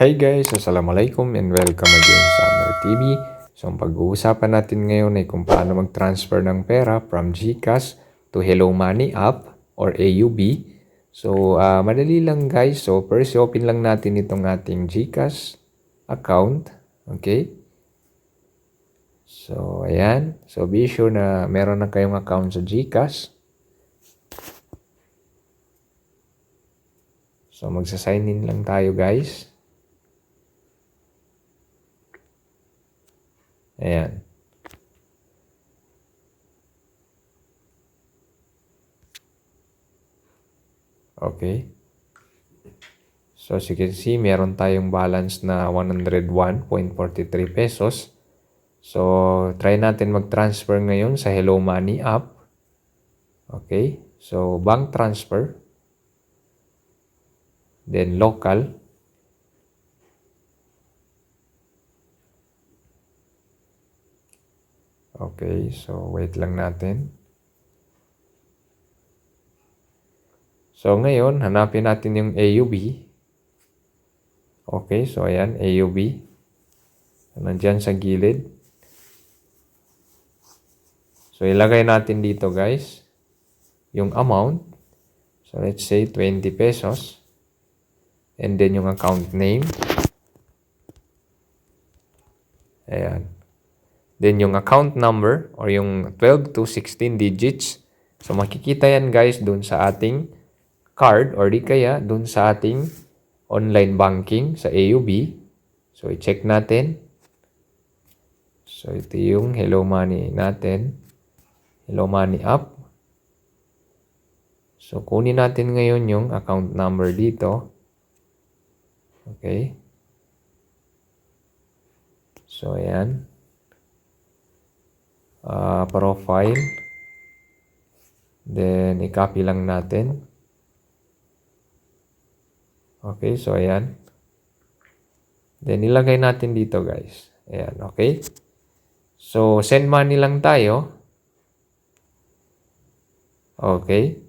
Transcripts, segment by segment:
Hey guys, assalamualaikum and welcome again sa Amer TV. So ang pag-uusapan natin ngayon ay kung paano mag-transfer ng pera from GCash to Hello Money app or AUB. So madali lang guys. So first open lang natin itong ating GCash account. Okay? So ayan. So be sure na meron na kayong account sa GCash. So magsa-sign in lang tayo guys. Ayan. Okay. So as you can see, meron tayong balance na 101.43 pesos. So try natin mag-transfer ngayon sa Hello Money app. Okay. So bank transfer. Then local. Okay. So wait lang natin. So ngayon, hanapin natin yung AUB. Okay, so ayan, AUB. Nandyan sa gilid. So ilagay natin dito guys, yung amount. So let's say 20 pesos. And then yung account name. Ayan. Then yung account number or yung 12 to 16 digits. So makikita yan guys dun sa ating card or di kaya dun sa ating online banking sa AUB. So i-check natin. So ito yung Hello Money natin. Hello Money app. So kunin natin ngayon yung account number dito. Okay. So ayan. Profile. Then i-copy lang natin. Okay, so ayan. Then ilagay natin dito guys. Ayan, okay. So send money lang tayo. Okay.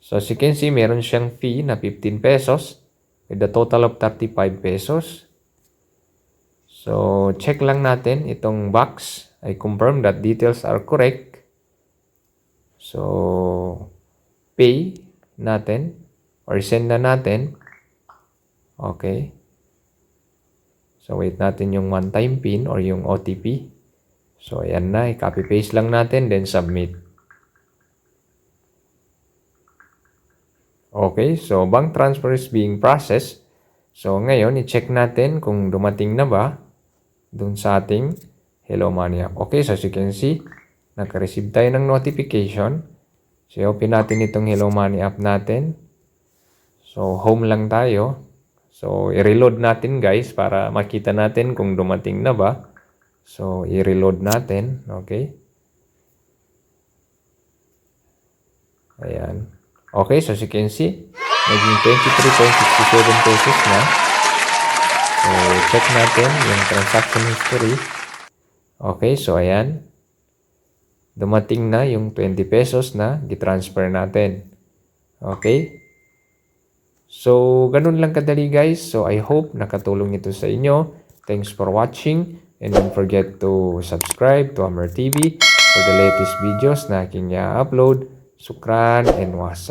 So as you can see, meron siyang fee na 15 pesos with a total of 35 pesos. So check lang natin itong box. I confirm that details are correct. So pay natin. Or send na natin. Okay. So wait natin yung one-time PIN or yung OTP. So ayan na. I-copy paste lang natin. Then submit. Okay. So bank transfer is being processed. So ngayon i-check natin kung dumating na ba dun sa ating Hello Money app. Okay. So as you can see, naka-receive tayo ng notification. So open natin itong Hello Money app natin. So, home lang tayo. So, i-reload natin guys para makita natin kung dumating na ba. So, i-reload natin. Okay. Ayan. Okay, so as you can see, naging 23.67 pesos na. So, check natin yung transaction history. Okay, so ayan. Dumating na yung 20 pesos na gitransfer natin. Okay. So, ganun lang kadali guys. So, I hope nakatulong ito sa inyo. Thanks for watching. And don't forget to subscribe to Amer TV for the latest videos na aking i-upload. Sukran and wasa.